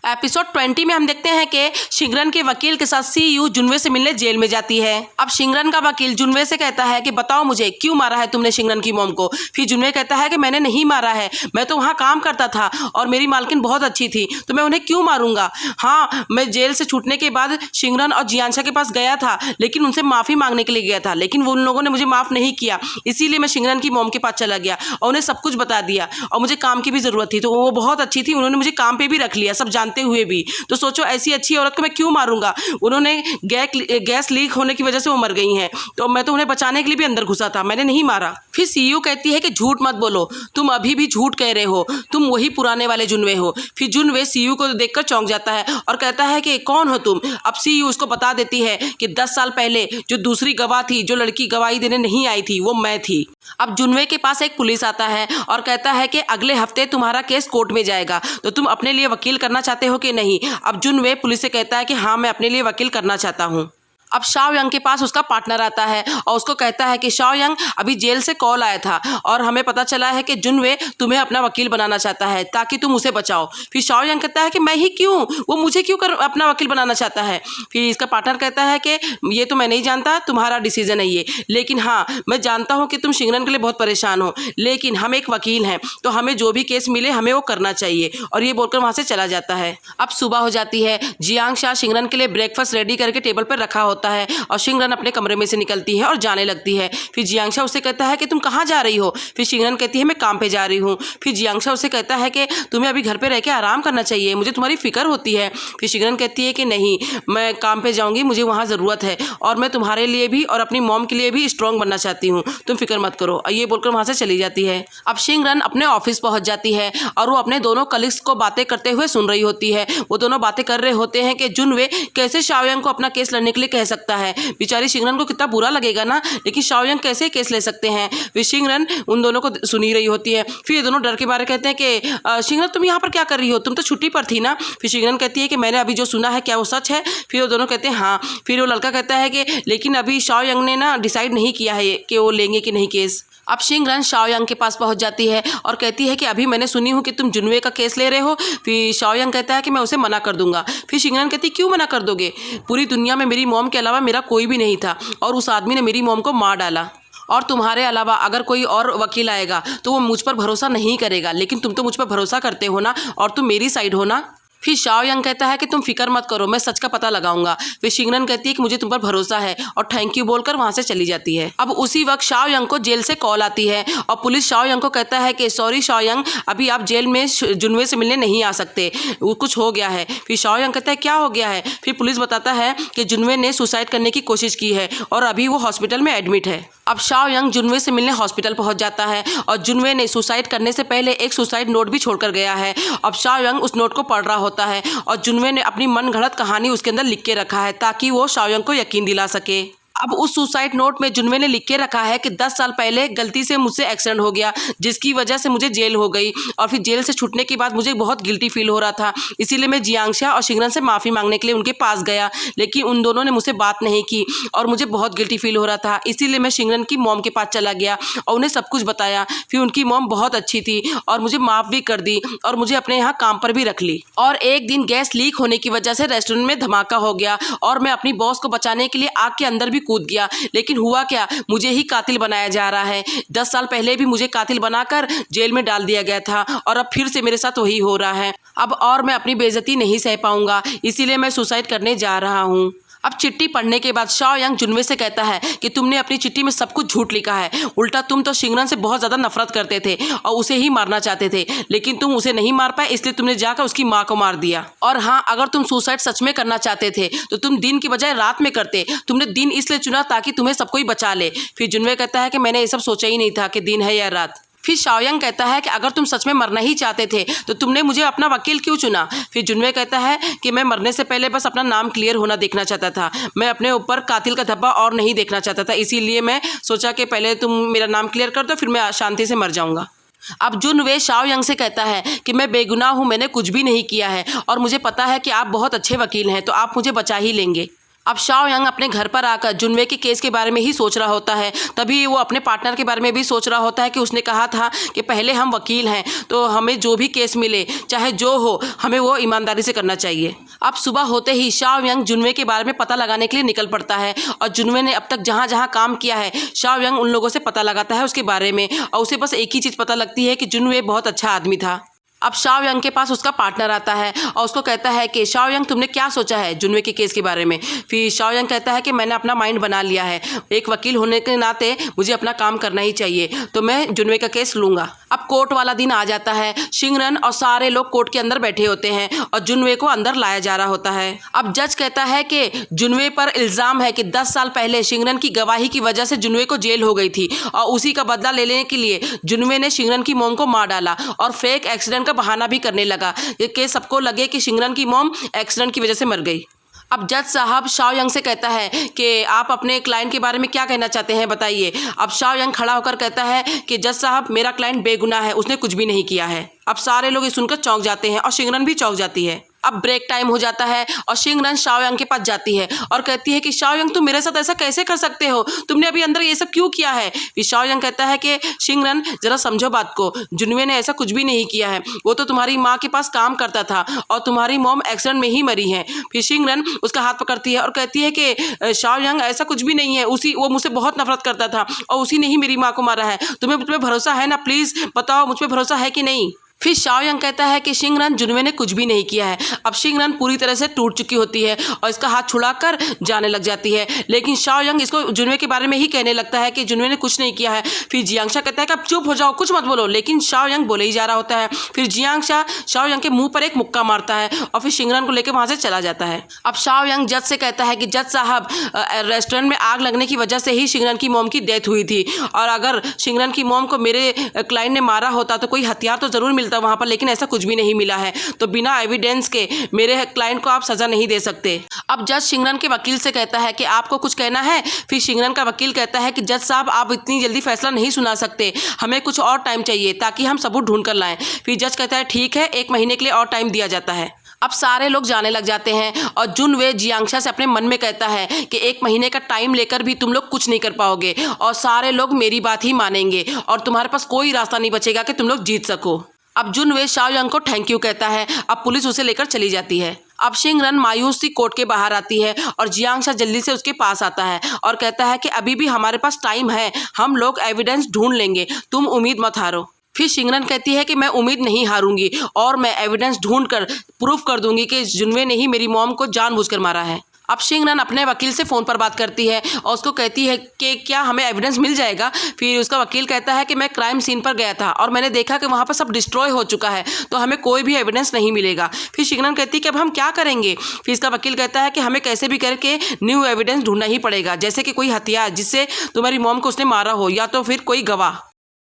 Episode 20 में हम देखते हैं कि शिंगरन के वकील के साथ सीयू जुनवे से मिलने जेल में जाती है। अब शिंगरन का वकील जुनवे से कहता है कि बताओ मुझे क्यों मारा है तुमने शिंगरन की मॉम को। फिर जुनवे कहता है कि मैंने नहीं मारा है, मैं तो वहाँ काम करता था और मेरी मालकिन बहुत अच्छी थी तो मैं उन्हें क्यों मारूंगा। हाँ, मैं जेल से छूटने के बाद शिंगरन और जियांशा के पास गया था, लेकिन उनसे माफ़ी मांगने के लिए गया था, लेकिन वो उन लोगों ने मुझे माफ़ नहीं किया, इसीलिए मैं शिंगरन की मॉम के पास चला गया और उन्हें सब कुछ बता दिया। और मुझे काम की भी ज़रूरत थी तो वो बहुत अच्छी थी, उन्होंने मुझे काम पे भी रख लिया सब जानते हुए भी। तो सोचो ऐसी अच्छी औरत को मैं क्यों मारूंगा। उन्होंने गैस लीक होने की वजह से वो मर गई हैं, तो मैं तो उन्हें बचाने के लिए भी अंदर घुसा था, मैंने नहीं मारा। फिर सीयू कहती है कि झूठ मत बोलो, तुम अभी भी झूठ कह रहे हो, तुम वही पुराने वाले जुनवे हो। फिर जुनवे सीयू को देखकर चौंक जाता है और कहता है कि कौन हो तुम। अब सीयू उसको बता देती है कि 10 साल पहले जो दूसरी गवाह थी, जो लड़की गवाही देने नहीं आई थी, वो मैं थी। अब जुनवे के पास एक पुलिस आता है और कहता है कि अगले हफ्ते तुम्हारा केस कोर्ट में जाएगा, तो तुम अपने लिए वकील करना चाहते हो कि नहीं। अब जुनवे पुलिस से कहता है कि हाँ, मैं अपने लिए वकील करना चाहता हूँ। अब शाओयंग के पास उसका पार्टनर आता है और उसको कहता है कि शाओयंग, अभी जेल से कॉल आया था और हमें पता चला है कि जुनवे तुम्हें अपना वकील बनाना चाहता है ताकि तुम उसे बचाओ। फिर शाओयंग कहता है कि मैं ही क्यों, वो मुझे क्यों अपना वकील बनाना चाहता है। फिर इसका पार्टनर कहता है कि ये तो मैं नहीं जानता, तुम्हारा डिसीजन है ये, लेकिन हाँ मैं जानता हूँ कि तुम शिंगरन के लिए बहुत परेशान हो, लेकिन हम एक वकील हैं तो हमें जो भी केस मिले हमें वो करना चाहिए। और ये बोलकर वहाँ से चला जाता है। अब सुबह हो जाती है, जियांशा शिंगरन के लिए ब्रेकफास्ट रेडी करके टेबल पर रखा होता है और शिंगरन अपने कमरे में से निकलती है और जाने लगती है। फिर जियांशा उसे कहता है कि तुम कहाँ जा रही हो। फिर शिंगरन कहती है मैं काम पे जा रही हूँ। फिर जियांशा उसे कहता है कि तुम्हें अभी घर पे रह के आराम करना चाहिए, मुझे तुम्हारी फिक्र होती है। फिर शिंगरन कहती है कि नहीं, मैं काम पे जाऊँगी, मुझे वहाँ ज़रूरत है और मैं तुम्हारे लिए भी और अपनी मॉम के लिए भी स्ट्रॉन्ग बनना चाहती हूँ, तुम फिक्र मत करो। और ये बोलकर वहाँ से चली जाती है। अब शिंगरन अपने ऑफिस पहुँच जाती है और वो अपने दोनों कलीग्स को बातें करते हुए सुन रही होती है। वो दोनों बातें कर रहे होते हैं कि जुनवे कैसे शाओयंग को अपना केस लड़ने के लिए कह सकता है। बेचारी शिंगरन को कितना बुरा लगेगा ना, लेकिन शाओयंग कैसे केस ले सकते हैं। फिर शिंगरन उन दोनों को सुनी रही होती है। फिर ये दोनों डर के मारे कहते हैं कि शिंगरन तुम यहाँ पर क्या कर रही हो, तुम तो छुट्टी पर थी ना। फिर शिंगरन कहती है कि मैंने अभी जो सुना है क्या वो सच है। फिर वो दोनों कहते हैं हाँ। फिर वो लड़का कहता है कि लेकिन अभी शाओयंग ने ना डिसाइड नहीं किया है कि वो लेंगे कि नहीं केस। अब शिंगरन शाओयंग के पास पहुंच जाती है और कहती है कि अभी मैंने सुनी हूँ कि तुम जुनवे का केस ले रहे हो। फिर शाओयंग कहता है कि मैं उसे मना कर दूंगा। फिर शिंगरन कहती क्यों मना कर दोगे, पूरी दुनिया में मेरी मॉम के अलावा मेरा कोई भी नहीं था और उस आदमी ने मेरी मॉम को मार डाला, और तुम्हारे अलावा अगर कोई और वकील आएगा तो वो मुझ पर भरोसा नहीं करेगा, लेकिन तुम तो मुझ पर भरोसा करते हो ना और तुम मेरी साइड हो ना। फिर शाओयंग कहता है कि तुम फिक्र मत करो, मैं सच का पता लगाऊंगा। फिर शिंगरन कहती है कि मुझे तुम पर भरोसा है और थैंक यू बोलकर वहां से चली जाती है। अब उसी वक्त शाओयंग को जेल से कॉल आती है और पुलिस शाओयंग को कहता है कि सॉरी शाओयंग, अभी आप जेल में जुनवे से मिलने नहीं आ सकते, वो कुछ हो गया है। फिर शाओयंग कहता है क्या हो गया है। फिर पुलिस बताता है कि जुनवे ने सुसाइड करने की कोशिश की है और अभी वो हॉस्पिटल में एडमिट है। अब शाओयंग जुनवे से मिलने हॉस्पिटल पहुंच जाता है और जुनवे ने सुसाइड करने से पहले एक सुसाइड नोट भी छोड़कर गया है। अब शाओयंग उस नोट को पढ़ रहा होता है और जुनवे ने अपनी मन गढ़ंत कहानी उसके अंदर लिख के रखा है ताकि वो शाओयंग को यकीन दिला सके। अब उस सुसाइड नोट में जुनवे ने लिख के रखा है कि 10 साल पहले गलती से मुझसे एक्सीडेंट हो गया जिसकी वजह से मुझे जेल हो गई और फिर जेल से छूटने के बाद मुझे बहुत गिल्टी फील हो रहा था, इसीलिए मैं जियांशा और शिंगरन से माफ़ी मांगने के लिए उनके पास गया, लेकिन उन दोनों ने मुझसे बात नहीं की और मुझे बहुत गिल्टी फील हो रहा था, इसीलिए मैं शिंगरन की मॉम के पास चला गया और उन्हें सब कुछ बताया। फिर उनकी मॉम बहुत अच्छी थी और मुझे माफ़ भी कर दी और मुझे अपने यहाँ काम पर भी रख ली। और एक दिन गैस लीक होने की वजह से रेस्टोरेंट में धमाका हो गया और मैं अपनी बॉस को बचाने के लिए आग के अंदर भी कूद गया, लेकिन हुआ क्या, मुझे ही कातिल बनाया जा रहा है। 10 साल पहले भी मुझे कातिल बनाकर जेल में डाल दिया गया था और अब फिर से मेरे साथ वही हो रहा है। अब और मैं अपनी बेइज्जती नहीं सह पाऊंगा, इसीलिए मैं सुसाइड करने जा रहा हूँ। अब चिट्ठी पढ़ने के बाद शाओयंग जुनवे से कहता है कि तुमने अपनी चिट्ठी में सब कुछ झूठ लिखा है, उल्टा तुम तो शिंगरन से बहुत ज़्यादा नफरत करते थे और उसे ही मारना चाहते थे, लेकिन तुम उसे नहीं मार पाए इसलिए तुमने जाकर उसकी माँ को मार दिया। और हाँ, अगर तुम सुसाइड सच में करना चाहते थे तो तुम दिन की बजाय रात में करते, तुमने दिन इसलिए चुना ताकि तुम्हें सब कोई बचा ले। फिर जुनवे कहता है कि मैंने ये सब सोचा ही नहीं था कि दिन है या रात। फिर शाओयंग कहता है कि अगर तुम सच में मरना ही चाहते थे तो तुमने मुझे अपना वकील क्यों चुना। फिर जुनवे कहता है कि मैं मरने से पहले बस अपना नाम क्लियर होना देखना चाहता था, मैं अपने ऊपर कातिल का धब्बा और नहीं देखना चाहता था, इसीलिए मैं सोचा कि पहले तुम मेरा नाम क्लियर कर दो फिर मैं शांति से मर जाऊंगा। अब जुनवे शाओयंग से कहता है कि मैं बेगुनाह हूँ, मैंने कुछ भी नहीं किया है और मुझे पता है कि आप बहुत अच्छे वकील हैं तो आप मुझे बचा ही लेंगे। अब शाओ यंग अपने घर पर आकर जुनवे के केस के बारे में ही सोच रहा होता है। तभी वो अपने पार्टनर के बारे में भी सोच रहा होता है कि उसने कहा था कि पहले हम वकील हैं तो हमें जो भी केस मिले चाहे जो हो हमें वो ईमानदारी से करना चाहिए। अब सुबह होते ही शाओ यंग जुनवे के बारे में पता लगाने के लिए निकल पड़ता है और जुनवे ने अब तक जहाँ जहाँ काम किया है शाओ यंग उन लोगों से पता लगाता है उसके बारे में और उसे बस एक ही चीज़ पता लगती है कि जुनवे बहुत अच्छा आदमी था। अब शाओ यंग के पास उसका पार्टनर आता है और उसको कहता है कि शाओ यंग तुमने क्या सोचा है जुनवे के केस के बारे में। फिर शाओ यंग कहता है कि मैंने अपना माइंड बना लिया है, एक वकील होने के नाते मुझे अपना काम करना ही चाहिए, तो मैं जुनवे का केस लूँगा। अब कोर्ट वाला दिन आ जाता है। शिंगरन और सारे लोग कोर्ट के अंदर बैठे होते हैं और जुनवे को अंदर लाया जा रहा होता है। अब जज कहता है कि जुनवे पर इल्ज़ाम है कि 10 साल पहले शिंगरन की गवाही की वजह से जुनवे को जेल हो गई थी और उसी का बदला लेने के लिए जुनवे ने शिंगरन की मॉम को मार डाला और फेक एक्सीडेंट का बहाना भी करने लगा कि सबको लगे कि शिंगरन की मॉम एक्सीडेंट की वजह से मर गई। अब जज साहब शाओ यंग से कहता है कि आप अपने क्लाइंट के बारे में क्या कहना चाहते हैं बताइए। अब शाओ यंग खड़ा होकर कहता है कि जज साहब मेरा क्लाइंट बेगुनाह है, उसने कुछ भी नहीं किया है। अब सारे लोग ये सुनकर चौंक जाते हैं और शिंगरन भी चौंक जाती है। अब ब्रेक टाइम हो जाता है और शिंगरन शाओ यंग के पास जाती है और कहती है कि शाओ यंग तुम मेरे साथ ऐसा कैसे कर सकते हो, तुमने अभी अंदर ये सब क्यों किया है। फिर शाओ यंग कहता है कि शिंगरन जरा समझो बात को, जुनवे ने ऐसा कुछ भी नहीं किया है, वो तो तुम्हारी माँ के पास काम करता था और तुम्हारी मॉम एक्सीडेंट में ही मरी है। फिर शिंगरन उसका हाथ पकड़ती है और कहती है कि शाओ यंग ऐसा कुछ भी नहीं है, वो मुझसे बहुत नफरत करता था और उसी ने ही मेरी माँ को मारा है, तुम्हें मुझ पर भरोसा है ना, प्लीज़ बताओ मुझ पर भरोसा है कि नहीं। फिर शाओ यंग कहता है कि शिंगरन जुनवे ने कुछ भी नहीं किया है। अब शिंगरन पूरी तरह से टूट चुकी होती है और इसका हाथ छुड़ाकर जाने लग जाती है, लेकिन शाओ यंग इसको जुनवे के बारे में ही कहने लगता है कि जुनवे ने कुछ नहीं किया है। फिर जियांगशा कहता है कि अब चुप हो जाओ, कुछ मत बोलो, लेकिन शाओ यंग बोले ही जा रहा होता है। फिर जियांगशा शाओ यंग के मुंह पर एक मुक्का मारता है और फिर शिंगरन को लेकर वहाँ से चला जाता है। अब शाओ यंग जज से कहता है कि जज साहब रेस्टोरेंट में आग लगने की वजह से ही शिंगरन की मॉम की डेथ हुई थी और अगर शिंगरन की मॉम को मेरे क्लाइंट ने मारा होता तो कोई हथियार तो ज़रूर मिलता वहाँ पर, लेकिन ऐसा कुछ भी नहीं मिला है, तो बिना एविडेंस के मेरे क्लाइंट को आप सजा नहीं दे सकते। अब जज शिंगरन के वकील से कहता है कि आपको कुछ कहना है। फिर शिंगरन का वकील कहता है कि जज साहब आप इतनी जल्दी फैसला नहीं सुना सकते, हमें कुछ और टाइम चाहिए ताकि हम सबूत ढूंढ कर लाएं। फिर जज कहता है ठीक है, 1 महीने के लिए और टाइम दिया जाता है। अब सारे लोग जाने लग जाते हैं और जुनवे जियांगशा से अपने मन में कहता है कि 1 महीने का टाइम लेकर भी तुम लोग कुछ नहीं कर पाओगे और सारे लोग मेरी बात ही मानेंगे और तुम्हारे पास कोई रास्ता नहीं बचेगा कि तुम लोग जीत सको। अब जुनवे शाओ यंग को थैंक यू कहता है। अब पुलिस उसे लेकर चली जाती है। अब शिंगरन मायूस सी कोर्ट के बाहर आती है और जियांगशा जल्दी से उसके पास आता है और कहता है कि अभी भी हमारे पास टाइम है, हम लोग एविडेंस ढूंढ लेंगे, तुम उम्मीद मत हारो। फिर शिंगरन कहती है कि मैं उम्मीद नहीं हारूंगी और मैं एविडेंस ढूंढकर प्रूफ कर दूंगी कि जुनवे ने ही मेरी मॉम को जानबूझकर मारा है। अब शिंगरन अपने वकील से फ़ोन पर बात करती है और उसको कहती है कि क्या हमें एविडेंस मिल जाएगा। फिर उसका वकील कहता है कि मैं क्राइम सीन पर गया था और मैंने देखा कि वहाँ पर सब डिस्ट्रॉय हो चुका है, तो हमें कोई भी एविडेंस नहीं मिलेगा। फिर शिंगरन कहती है कि अब हम क्या करेंगे। फिर इसका वकील कहता है कि हमें कैसे भी करके न्यू एविडेंस ढूंढना ही पड़ेगा, जैसे कि कोई हथियार जिससे तुम्हारी मॉम को उसने मारा हो या तो फिर कोई गवाह।